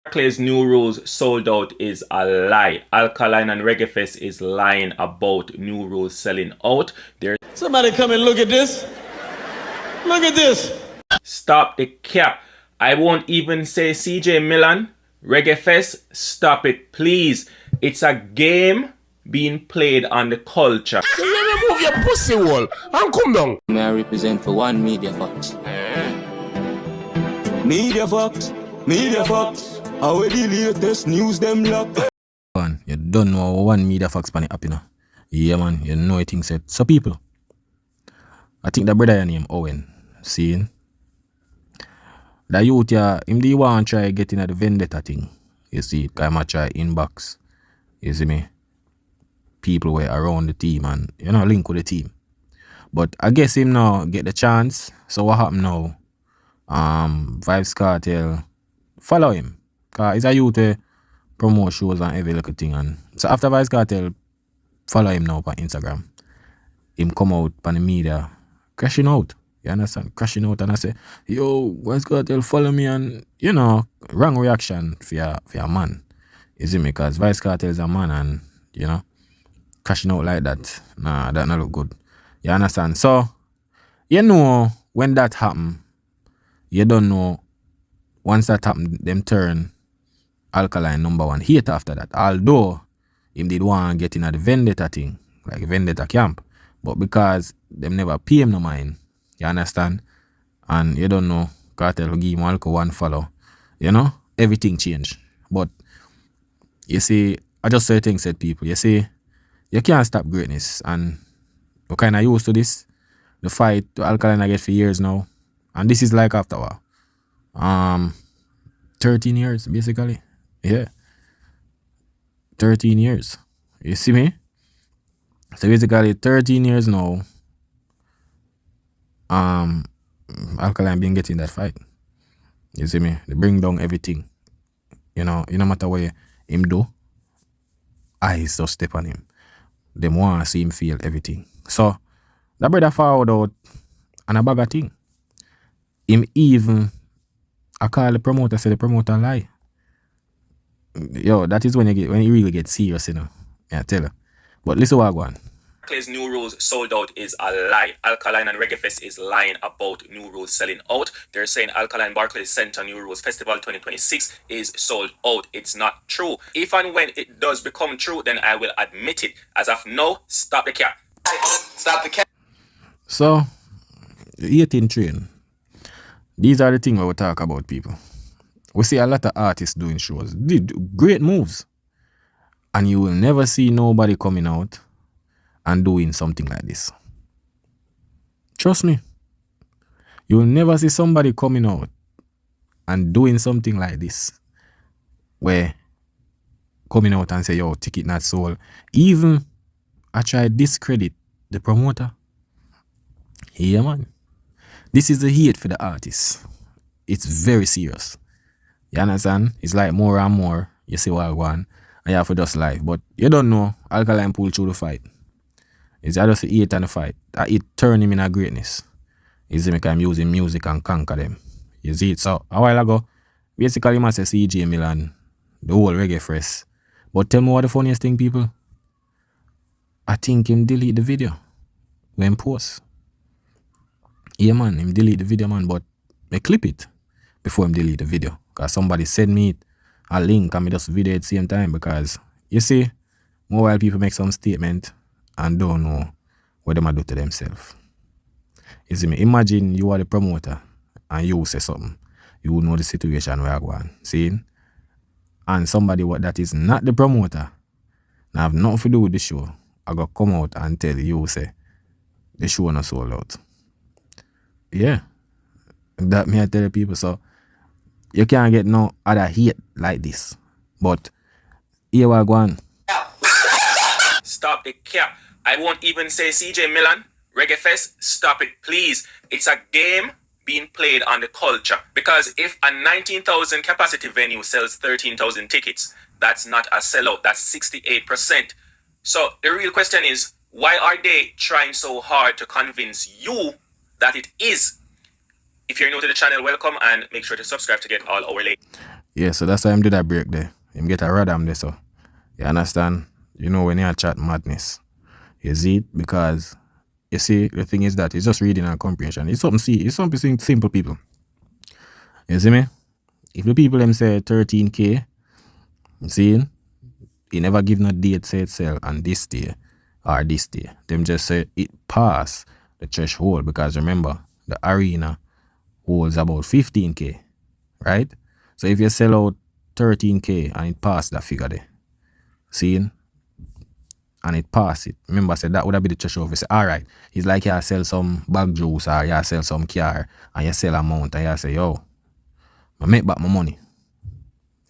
Barclays new rules sold out is a lie. Alkaline and Reggae Fest is lying about new rules selling out. Somebody come and look at this. Look at this. Stop the cap. I won't even say CJ Millan. Reggae Fest, stop it, please. It's a game being played on the culture. So you remove your pussy wall and come down. May I represent for one Media Fox? Media Fox, Media Fox. How the latest news them lock. Man, you don't know one Media Fox pan it up, you know. Yeah, man, you know it thing said. So people, I think the brother name Owen, seeing the youth yeah, him the one try getting at the vendetta thing. You see, kind of try inbox. You see me? People were around the team and you know link with the team. But I guess him now get the chance. So what happened now? Vibes Cartel follow him. Cause he's a youth promote shows and every little thing and so after Vibes Cartel follow him now on Instagram. Him come out on the media crashing out. You understand? Crashing out and I say, yo, Vibes Cartel follow me and you know, wrong reaction for your man. You see me? Because Vibes Cartel is a man and you know, crashing out like that. Nah, that not look good. You understand? So you know when that happen, you don't know once that happen, them turn Alkaline number one hate after that. Although him did want get in at the vendetta thing, like vendetta camp. But because them never pay him no mind, you understand? And you don't know, Cartel will give him one follow. You know? Everything changed. But you see, I just say things said people. You see, you can't stop greatness. And we're kind of used to this. The fight to Alkaline I get for years now. And this is like after a while. 13 years, basically. Yeah. 13 years. You see me? So basically 13 years now. Alkaline been getting that fight. You see me? They bring down everything. You know, no matter what him do, eyes just step on him. Them want to see him feel everything. So that brother forward out and a bag of thing. Him even I call the promoter, say the promoter lie. Yo, that is when you really get serious, you know. Yeah, I tell you. But listen what I go on. Barclays new rules sold out is a lie. Alkaline and Reggae Fest is lying about new rules selling out. They're saying Alkaline Barclays Center New Rules Festival 2026 is sold out. It's not true. If and when it does become true, then I will admit it. As of now, stop the cap. Stop the cap. So, the 18 train. These are the things we talk about, people. We see a lot of artists doing shows. Did great moves. And you will never see nobody coming out and doing something like this. Trust me. You will never see somebody coming out and doing something like this. Where coming out and say, yo, ticket not sold. Even I try discredit the promoter. Yeah, man. This is the hate for the artists. It's very serious. You understand? It's like more and more. You see what I want. And you have to just live. But you don't know. Alkaline pull through the fight. It's just the hate and the fight. It turn him in a greatness. You see me I'm using music and conquer them. You see it? So a while ago, basically I say CJ Millan, the whole Reggae Fest. But tell me what the funniest thing, people. I think him delete the video when post. Yeah, man, him delete the video, man, but I clip it before him delete the video. Because somebody send me a link and me just video at the same time. Because, you see, more while people make some statement and don't know what they might do to themselves. You see me, imagine you are the promoter and you say something. You would know the situation where I go on. See? And somebody that is not the promoter, now have nothing to do with the show, I go come out and tell you, say, the show not sold out. Yeah, that me I tell the people. So you can't get no other hate like this. But here we go on. Stop the cap. I won't even say CJ Millan. Reggae Fest, stop it, please. It's a game being played on the culture. Because if a 19,000 capacity venue sells 13,000 tickets, that's not a sellout. That's 68%. So the real question is, why are they trying so hard to convince you that it is? If you're new to the channel, welcome and make sure to subscribe to get all our latest. Yeah, so that's why him do that break there. Him get a radam there, so. You understand? You know when you chat madness. You see it? Because, you see, the thing is that it's just reading and comprehension. It's something simple, people. You see me? If the people them say 13K, you see, he never give no date say it sell on this day or this day. Them just say it pass the threshold because remember, the arena holds about 15K, right? So if you sell out 13K and it pass that figure there, seeing, and it pass it, remember, said that would have been the threshold. You say, all right, it's like you sell some bag juice or you sell some car and you sell amount and you say, yo, I make back my money.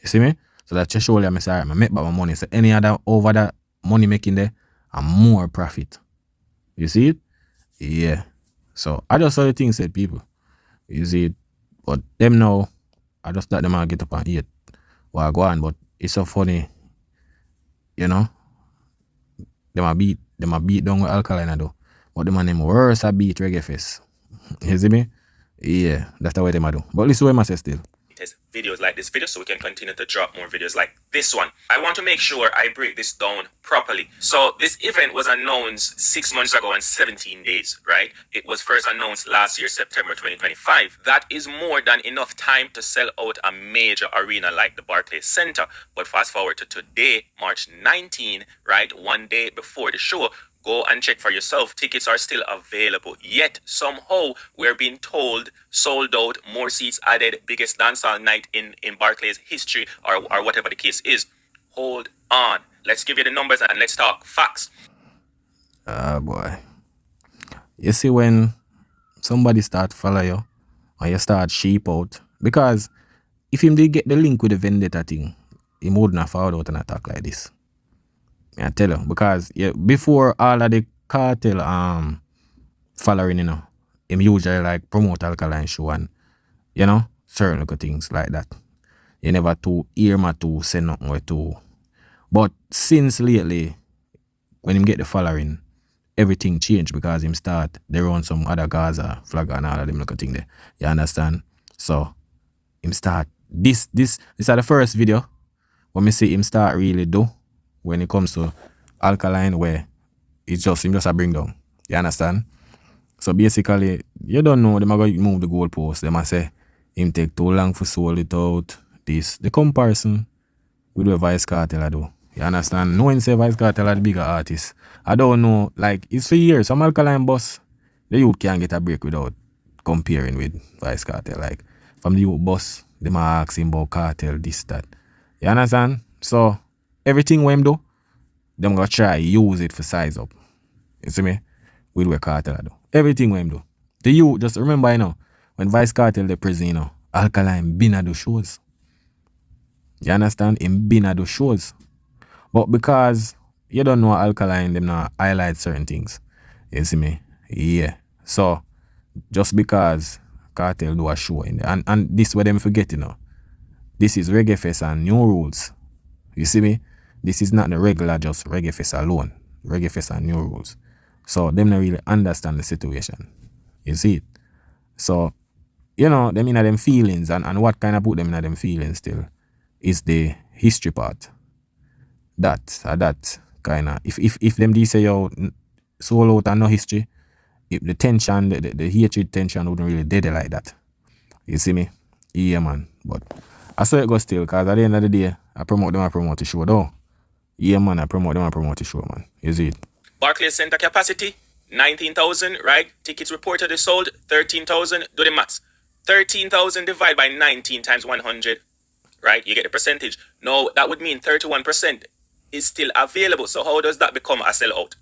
You see me? So that threshold, I say, all right, I make back my money. So any other over that money making there, and more profit. You see it? Yeah. So I just saw the thing said, people. You see it? But them now, I just let them all get up and eat while I go on. But it's so funny, you know. Them a beat down with Alkaline though. But them a name worse a beat Reggae Fest. You see me? Yeah, that's the way them a do. But listen what I say still. Videos like this video so we can continue to drop more videos like this one. I want to make sure I break this down properly. So this event was announced 6 months ago and 17 days, right? It was first announced last year, September 2025. That is more than enough time to sell out a major arena like the Barclays Center. But fast forward to today, March 19, right? One day before the show, go and check for yourself. Tickets are still available. Yet, somehow, we're being told sold out, more seats added, biggest dancehall night in Barclays history, or whatever the case is. Hold on. Let's give you the numbers and let's talk facts. Boy. You see when somebody start follow you, or you start sheep out, because if him did get the link with the vendetta thing, he wouldn't have found out and attack like this. I tell you, because before all of the cartel following, you know, him usually like promote Alkaline show and, you know, certain little things like that. You never to hear my to say nothing with to. But since lately, when him get the following, everything changed because him start they run some other Gaza flag and all of them little thing there. You understand? So him start this is the first video when me see him start really do when it comes to Alkaline, where it's just him just a bring down. You understand? So basically, you don't know, them are going to move the goalpost. Them a say him take too long for sold it out. This the comparison with what Vice Cartel do. You understand? Knowing say Vice Cartel are the bigger artists. I don't know, like it's for years. Some Alkaline boss, the youth can't get a break without comparing with Vice Cartel. Like from the youth boss, them are asking about Cartel, this, that. You understand? So everything we do, them gonna try use it for size up. You see me? With what Cartel do. Everything we do. The you just remember, you know, when Vice Cartel the prison, you know, Alkaline been at the shows. You understand? Him been at the shows. But because you don't know Alkaline, them not highlight certain things. You see me? Yeah. So just because Cartel do a show in there, and this where them forget, you know. This is Reggae Fest and new rules. You see me? This is not the regular just Reggae Fest alone. Reggae Fest and new rules. So them not really understand the situation. You see it? So, you know, them in them feelings and what kind of put them in them feelings still is the history part. That kind of if them they say yo soul out and no history, if the tension, the hatred tension wouldn't really dead like that. You see me? Yeah man. But I saw it go still, because at the end of the day, I promote the show though. Yeah man, I promote the show, man. You see it? Barclays Center capacity, 19,000, right? Tickets reportedly sold, 13,000. Do the maths. 13,000 divided by 19 times 100, right? You get the percentage. No, that would mean 31% is still available. So how does that become a sellout?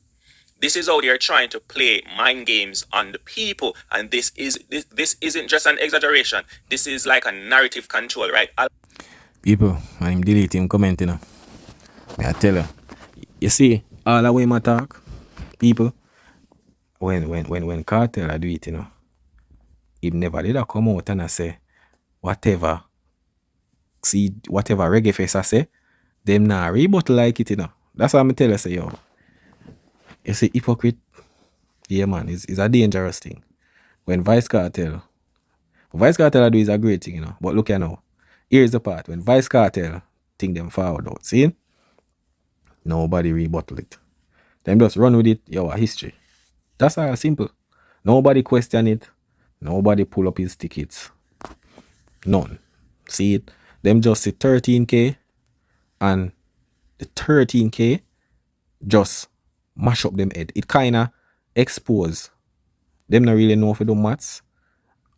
This is how they're trying to play mind games on the people. And this isn't just an exaggeration. This is like a narrative control, right? People, when him delete him comment, you know, I tell you, you see, all the way my talk, people, when Cartel do it, you know, he never did come out and I say, whatever Reggae Fest I say, them nah rebuttal like it, you know. That's what I'm tell you, say, yo, you see, hypocrite, yeah man, it's a dangerous thing. When Vice Cartel do is a great thing, you know, but look here now, here's the part when Vice Cartel think them forward out. See? Nobody rebuttal it. Them just run with it, a history. That's all simple. Nobody question it. Nobody pull up his tickets. None. See it? Them just say 13K and the 13K just mash up them head. It kinda expose them not really know if they do maths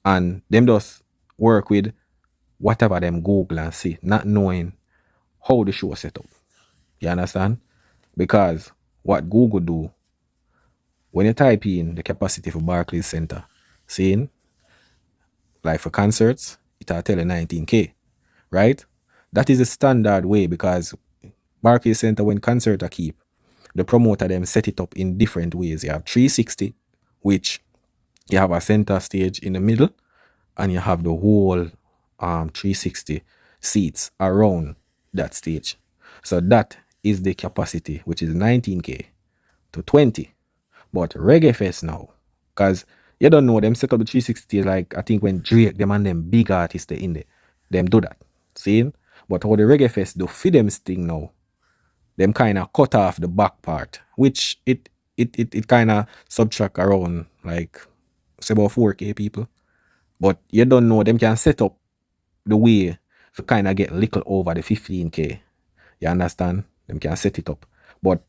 and them just work with whatever them Google and see, not knowing how the show set up. You understand? Because what Google do, when you type in the capacity for Barclays Center, seeing like for concerts, it'll tell you 19K, right? That is a standard way because Barclays Center, when concert are keep, the promoter them set it up in different ways. You have 360, which you have a center stage in the middle, and you have the whole 360 seats around that stage. So that is the capacity, which is 19K to 20. But Reggae Fest now, because you don't know, them set up the 360 like I think when Drake, them and them big artists they in there, them do that. See? But how the Reggae Fest do fit them thing now, them kind of cut off the back part, which it kind of subtract around like say about 4K people. But you don't know, them can set up the way to kind of get little over the 15K. You understand? Them can set it up. But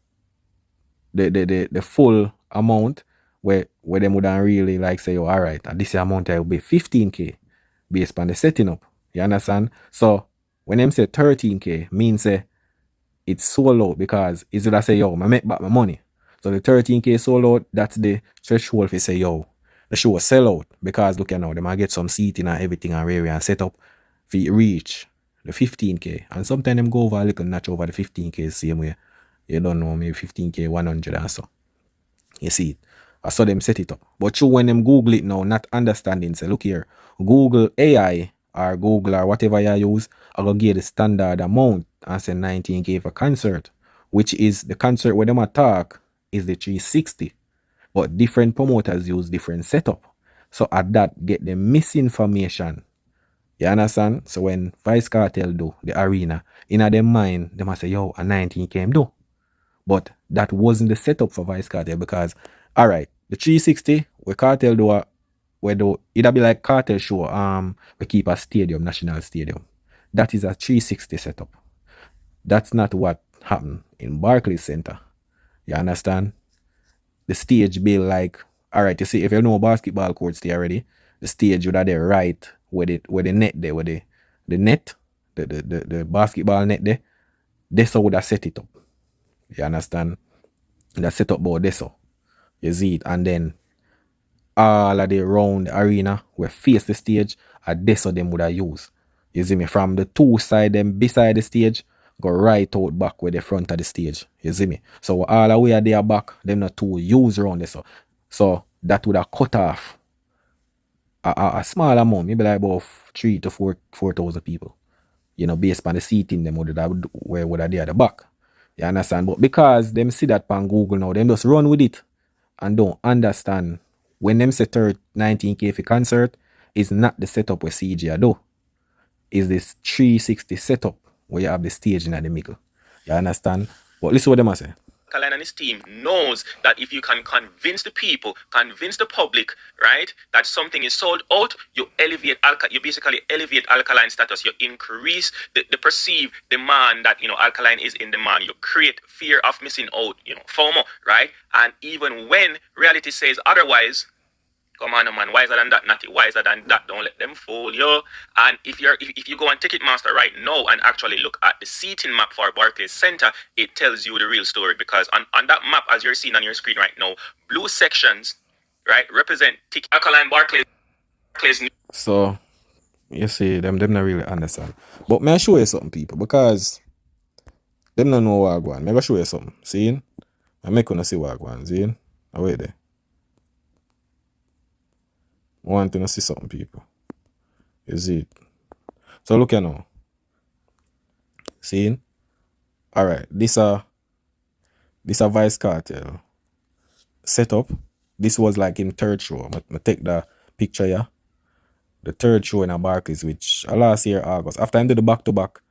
the full amount where them would really like say, oh, all right, at this amount I will be 15K based on the setting up. You understand? So when them say 13K, means say it's sold out because it's that say, yo, I make back my money. So the 13K sold out, that's the threshold for say, yo, the show will sell out because look at now, they might get some seating and everything and area and set up for it reach the 15K. And sometimes them go over a little notch over the 15K same way. You don't know, maybe 15K, 100 and so. You see it. I saw them set it up. But you when them Google it now, not understanding, say, look here, Google AI or Google or whatever you use, I go give the standard amount and say 19K for concert, which is the concert where them attack is the 360. But different promoters use different setup. So at that, get the misinformation. You understand? So when Vice Cartel do the arena, in their mind, they must say, yo, a 19K do. But that wasn't the setup for Vice Cartel because, all right, the 360, where Cartel do, it'll be like Cartel show, we keep a stadium, National Stadium. That is a 360 setup. That's not what happened in Barclays Center. You understand? The stage built like, all right, you see, if you know basketball courts there already, the stage would have there right where the net there, where the net, the basketball net there, that's how would have set it up. You understand? That set up about this so. You see it, and then all of the round the arena where face the stage, and this how them would have used. You see me? From the two side them beside the stage, go right out back where the front of the stage. You see me? So all the way there back, them not two use around this. So that would have cut off a small amount, maybe like about 3,000 to 4,000 people. You know, based on the seating them where would have there at the back. You understand? But because them see that on Google now, them just run with it and don't understand when them say 19K for concert is not the setup where CG do. Is this 360 setup where you have the stage in the middle. You understand? But listen what them say. Alkaline and his team knows that if you can convince the people, convince the public, right, that something is sold out, you basically elevate Alkaline status. You increase the perceived demand that, Alkaline is in demand. You create fear of missing out, FOMO, right? And even when reality says otherwise, come on, man, wiser than that, Natty, wiser than that. Don't let them fool you. And if you go on Ticketmaster right now and actually look at the seating map for Barclays Center, it tells you the real story. Because on that map, as you're seeing on your screen right now, blue sections, right, represent Alkaline Barclays. So, you see, them not really understand. But may I show you something, people? Because them don't know what I go on. May I show you something? See? I make you see what I go on. See? I wait there. I want to see something, people. You see it? So look here now. See? Alright, this a Vice Cartel setup. This was like in third show. I take the picture here. the third show in a Barclays, which last year August. After I did the back-to-back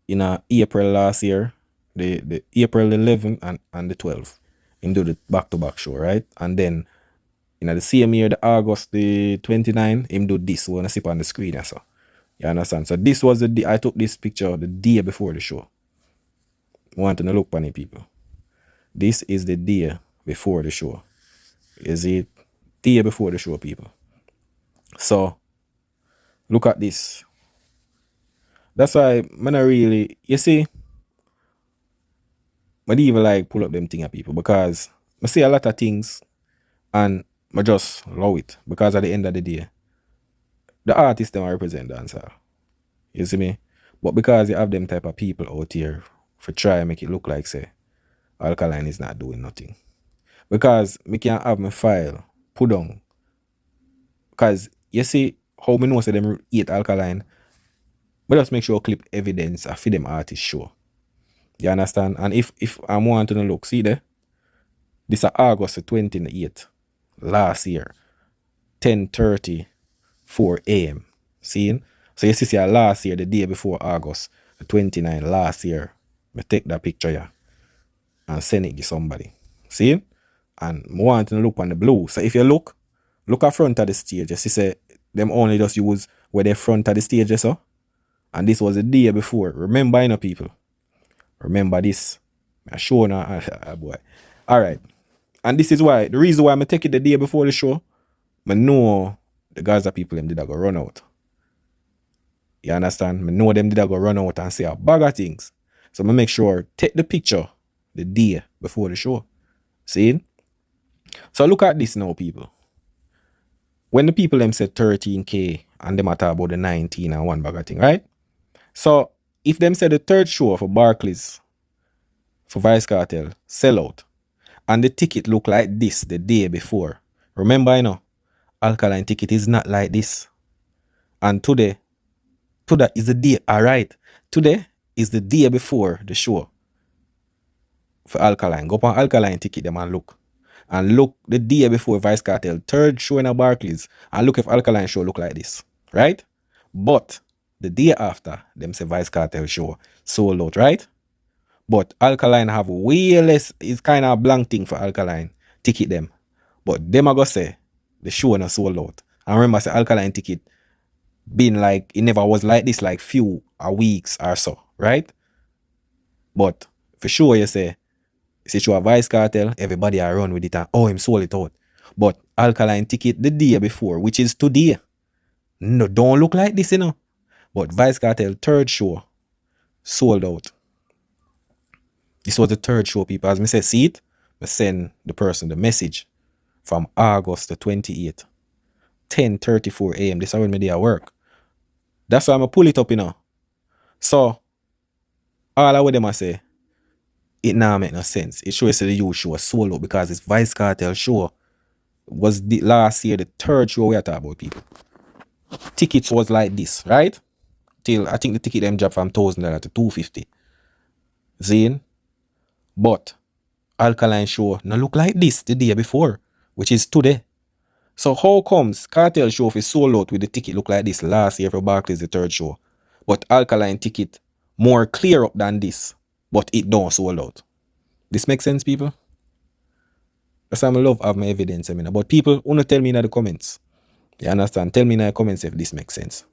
in April last year, the April 11 and the 12th, him do the back-to-back show, right? And then in the same year, the August the 29, him do this one I see on the screen. So you understand? So this was the day I took this picture the day before the show. Want to look funny, people. This is the day before the show. Is it day before the show, people? So look at this. That's why man I really, you see, I even like pull up them thing at people because I see a lot of things and I just love it because at the end of the day, the artists them represent dancehall. You see me? But because you have them type of people out here for try and make it look like say Alkaline is not doing nothing. Because me can't have my file put on. Because you see how me know say them eat Alkaline, but just make sure clip evidence for them artists show. You understand? And if I'm wanting to look, see there? This is August the 28th last year. 10:34 a.m. Seeing? So you see last year, the day before August, the 29th last year, I take that picture here and send it to somebody. See? And I want to look on the blue. So if you look at front of the stage, you see them only just use where they front of the stage, so. And this was the day before. Remember, you know, people. Remember this. I show now, boy. Alright. And this is why, the reason why I'm take it the day before the show, I know the Gaza people them did go run out. You understand? I know them did go run out and say a bag of things. So I make sure take the picture the day before the show. See? So look at this now, people. When the people them said 13K and them talk about the 19 and one bag of thing, right? So if them said the third show for Barclays for Vice Cartel sell out and the ticket look like this the day before. Remember, you know, Alkaline ticket is not like this. And today is the day, alright. Today is the day before the show for Alkaline. Go on Alkaline ticket them and look. And look the day before Vice Cartel, third show in a Barclays. And look if Alkaline show look like this. Right? But the day after, them say Vice Cartel show sold out, right? But Alkaline have way less, it's kind of a blank thing for Alkaline ticket them. But them are going to say the show not sold out. And remember, say Alkaline ticket been like, it never was like this like few weeks or so, right? But for sure you say, since you have Vice Cartel, everybody are run with it and him sold it out. But Alkaline ticket the day before, which is today, no, don't look like this, you know. But Vice Cartel third show sold out. This was the third show, people. As me say, see it, I send the person the message from August the 28th, 10:34 a.m. This is when me day at work. That's why I'm pull it up, you know. So all of what them I say, it now make no sense. It shows the youth show sold out because it's Vice Cartel show was the last year, the third show we are talking about, people. Tickets was like this, right? Till I think the ticket them dropped from $1,000 to $250. Zane. But Alkaline show no look like this the day before, which is today. So how comes Cartel show is sold out with the ticket look like this last year for Barclays the third show, but Alkaline ticket more clear up than this, but it don't sold out? This makes sense, people? That's why I love have my evidence, I mean. But people, wanna tell me in the comments. You understand? Tell me in the comments if this makes sense.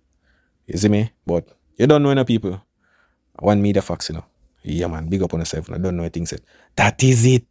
You see me? But you don't know, people. One media facts, you know. Yeah, man. Big up on yourself. I don't know anything said. That is it.